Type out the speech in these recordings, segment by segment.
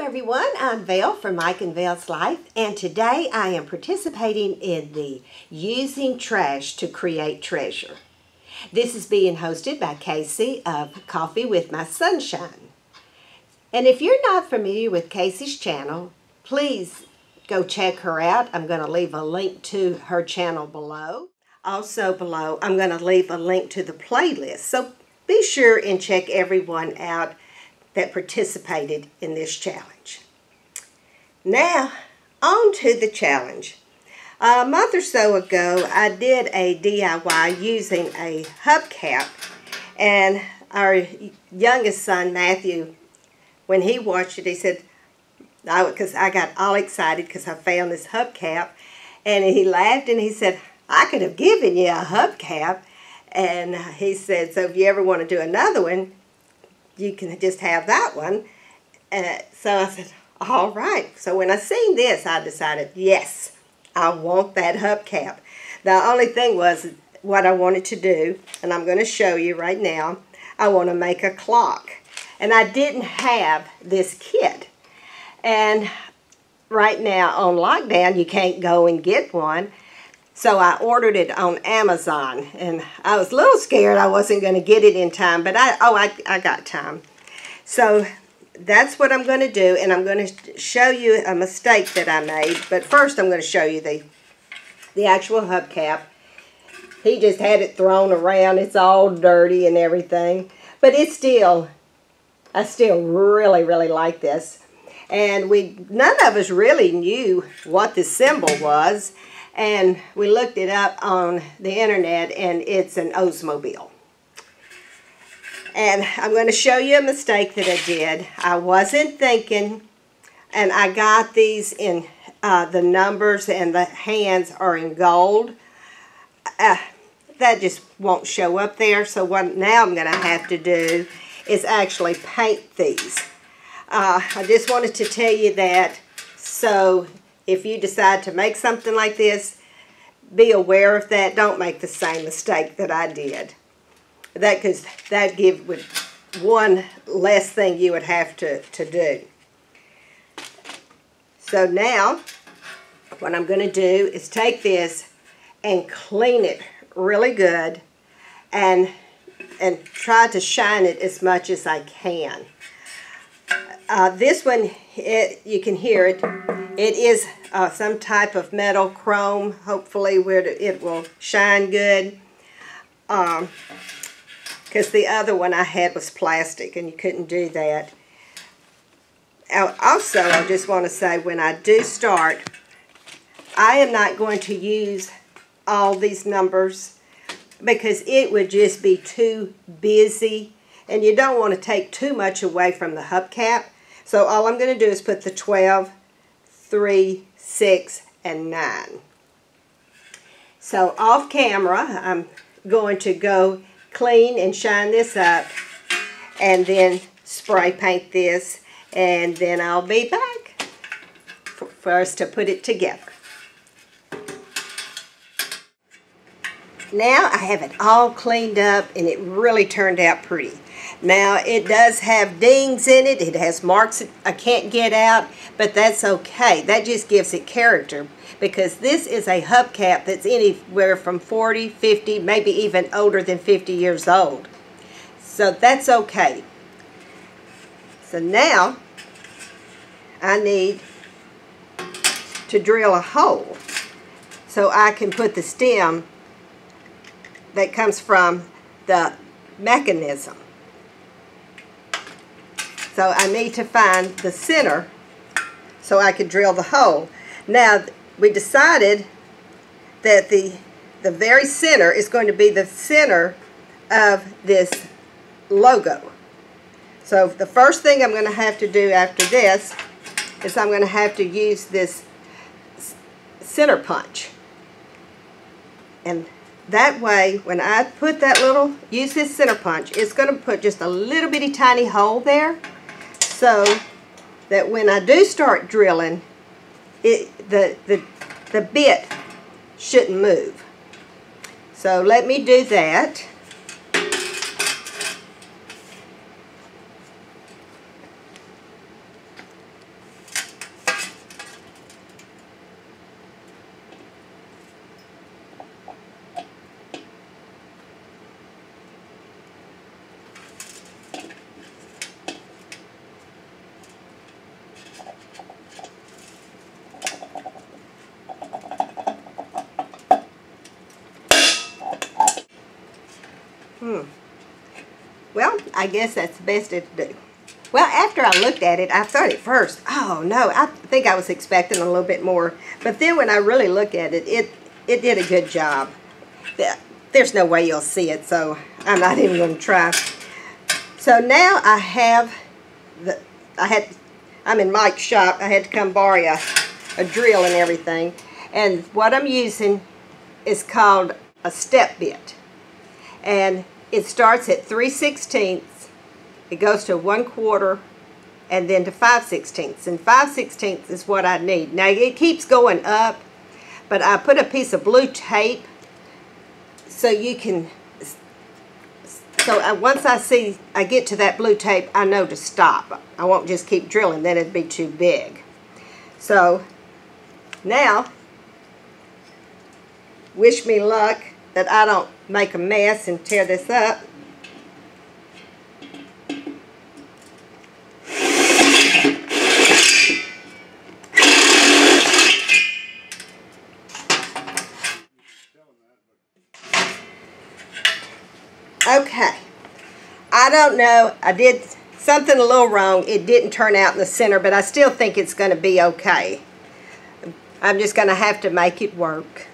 everyone, I'm Val from Mike and Vel's Life, and today I am participating in the Using Trash to Create Treasure. This is being hosted by Casey of Coffee with My Sunshine. And if you're not familiar with Casey's channel, please go check her out. I'm going to leave a link to her channel below. Also below, I'm going to leave a link to the playlist, so be sure and check everyone out that participated in this challenge. Now, on to the challenge. A month or so ago, I did a DIY using a hubcap, and our youngest son, Matthew, when he watched it, he said, because I got all excited because I found this hubcap, and he laughed and he said, I could have given you a hubcap. And he said, so if you ever want to do another one, you can just have that one. So I said, all right. So when I seen this, I decided, yes, I want that hubcap. The only thing was what I wanted to do, and I'm going to show you right now. I want to make a clock. And I didn't have this kit. And right now on lockdown, you can't go and get one. So I ordered it on Amazon, and I was a little scared I wasn't going to get it in time, but I got time. So that's what I'm going to do, and I'm going to show you a mistake that I made. But first I'm going to show you the actual hubcap. He just had it thrown around. It's all dirty and everything, but I still really like this. And none of us really knew what the symbol was. And we looked it up on the internet, and it's an Oldsmobile. And I'm going to show you a mistake that I did. I wasn't thinking, and I got these in the numbers, and the hands are in gold. That just won't show up there. So what now I'm going to have to do is actually paint these. I just wanted to tell you that, so if you decide to make something like this, be aware of that. Don't make the same mistake that I did. Because that give with one less thing you would have to do. So now, what I'm going to do is take this and clean it really good, and try to shine it as much as I can. This one, you can hear it. It is some type of metal chrome, hopefully where it will shine good. Because the other one I had was plastic, and you couldn't do that. Also, I just want to say, when I do start, I am not going to use all these numbers because it would just be too busy, and you don't want to take too much away from the hubcap. So all I'm going to do is put the 12, 3, 6, and 9. So off camera, I'm going to go clean and shine this up, and then spray paint this, and then I'll be back for us to put it together. Now I have it all cleaned up, and it really turned out pretty. Now, it does have dings in it. It has marks I can't get out, but that's okay. That just gives it character, because this is a hubcap that's anywhere from 40, 50, maybe even older than 50 years old. So that's okay. So now, I need to drill a hole so I can put the stem that comes from the mechanism. So I need to find the center so I could drill the hole. Now, we decided that the very center is going to be the center of this logo. So the first thing I'm going to have to do after this is I'm going to have to use this center punch. And that way, when I put use this center punch, it's going to put just a little bitty tiny hole there, so that when I do start drilling, the bit shouldn't move. So let me do that. I guess that's the best it to do. Well, after I looked at it, I thought at first, oh no, I think I was expecting a little bit more. But then when I really look at it, it did a good job. There's no way you'll see it, so I'm not even going to try. So now I have I'm in Mike's shop. I had to come borrow a drill and everything. And what I'm using is called a step bit. And it starts at 3/16. It goes to 1/4 and then to 5/16. And 5/16 is what I need. Now it keeps going up, but I put a piece of blue tape so you can, once I get to that blue tape, I know to stop. I won't just keep drilling, then it'd be too big. So now, wish me luck that I don't make a mess and tear this up. Okay, I don't know, I did something a little wrong. It didn't turn out in the center, but I still think it's going to be okay. I'm just going to have to make it work.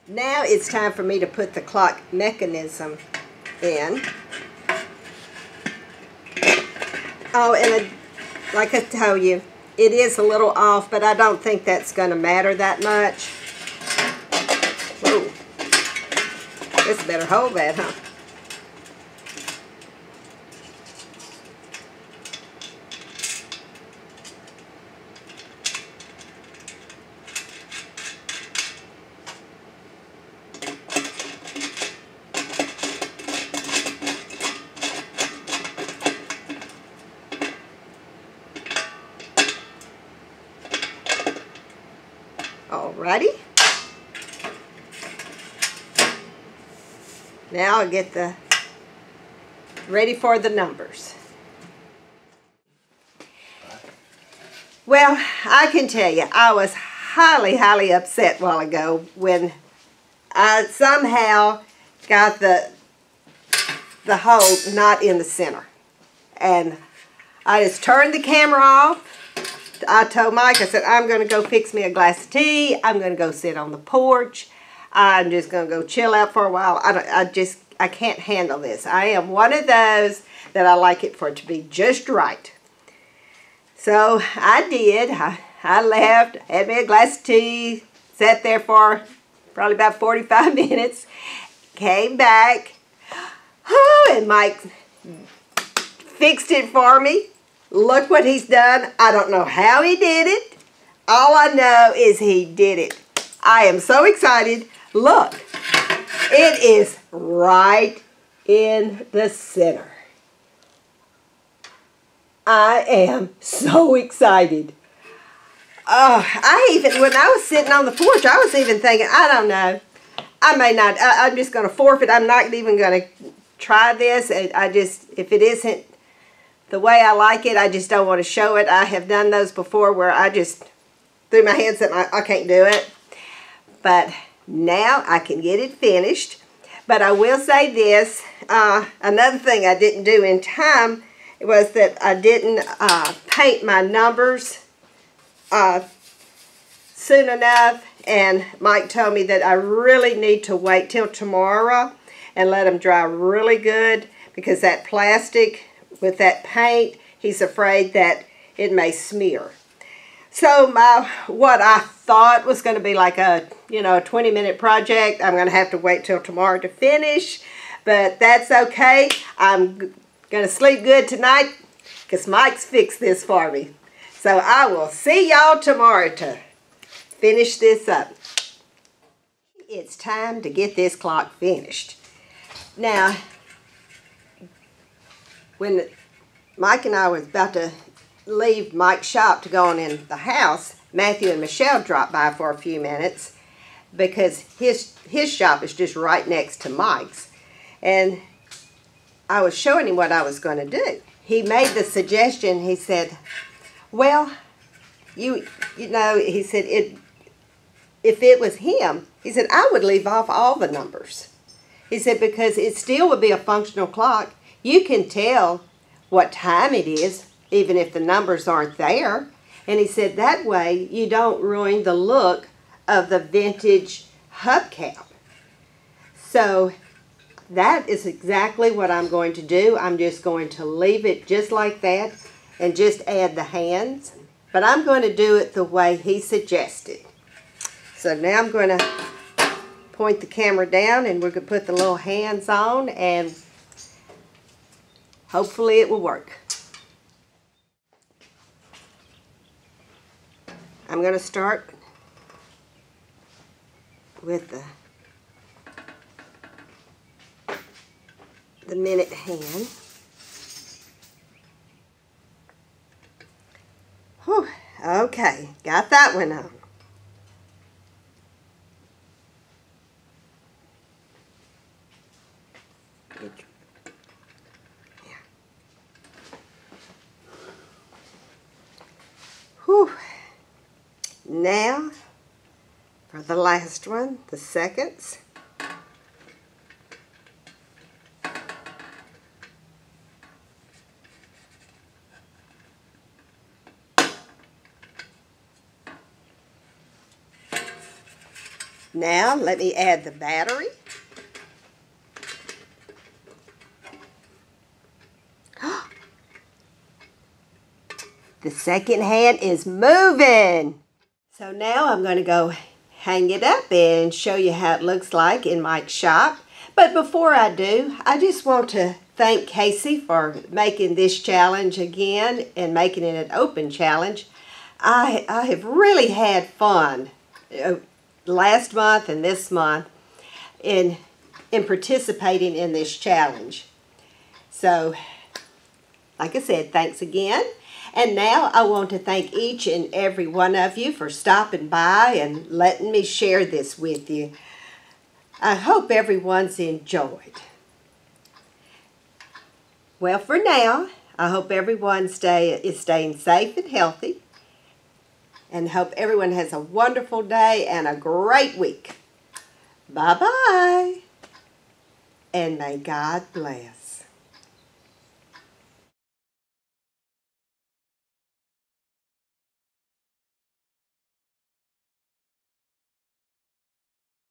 Now it's time for me to put the clock mechanism in. Oh, and like I told you, it is a little off, but I don't think that's going to matter that much. Whoa. This better hold that, huh? Alrighty. Now I'll get ready for the numbers. Well, I can tell you, I was highly upset a while ago when I somehow got the hole not in the center. And I just turned the camera off. I told Mike, I said, I'm going to go fix me a glass of tea. I'm going to go sit on the porch. I'm just going to go chill out for a while. I can't handle this. I am one of those that I like it for it to be just right. So I did. I left, had me a glass of tea, sat there for probably about 45 minutes, came back, and Mike fixed it for me. Look what he's done. I don't know how he did it. All I know is he did it. I am so excited. Look, it is right in the center. I am so excited. When I was sitting on the porch, I was even thinking, I don't know. I may not, I'm just going to forfeit. I'm not even going to try this. If it isn't the way I like it, I just don't want to show it. I have done those before where I just threw my hands up and I can't do it. But now I can get it finished. But I will say this, another thing I didn't do in time was that I didn't paint my numbers soon enough. And Mike told me that I really need to wait till tomorrow and let them dry really good, because that plastic with that paint, he's afraid that it may smear. So what I thought was going to be like a 20-minute project, I'm going to have to wait till tomorrow to finish, but that's okay. I'm going to sleep good tonight because Mike's fixed this for me. So I will see y'all tomorrow to finish this up. It's time to get this clock finished. Now, when Mike and I was about to leave Mike's shop to go on in the house, Matthew and Michelle dropped by for a few minutes because his shop is just right next to Mike's. And I was showing him what I was going to do. He made the suggestion, he said, well, you know, he said, if it was him, he said, I would leave off all the numbers. He said, because it still would be a functional clock. you can tell what time it is, even if the numbers aren't there. And he said that way you don't ruin the look of the vintage hubcap. So that is exactly what I'm going to do. I'm just going to leave it just like that and just add the hands. But I'm going to do it the way he suggested. So now I'm going to point the camera down and we're going to put the little hands on and hopefully it will work. I'm going to start with the minute hand. Whew, okay, got that one on. Yeah. Whew. Now, for the last one, the seconds. Now, let me add the battery. The second hand is moving. So now I'm going to go hang it up and show you how it looks like in Mike's shop. But before I do, I just want to thank Casey for making this challenge again and making it an open challenge. I have really had fun last month and this month in participating in this challenge. So, like I said, thanks again. And now I want to thank each and every one of you for stopping by and letting me share this with you. I hope everyone's enjoyed. Well, for now, I hope everyone is staying safe and healthy. And hope everyone has a wonderful day and a great week. Bye-bye. And may God bless.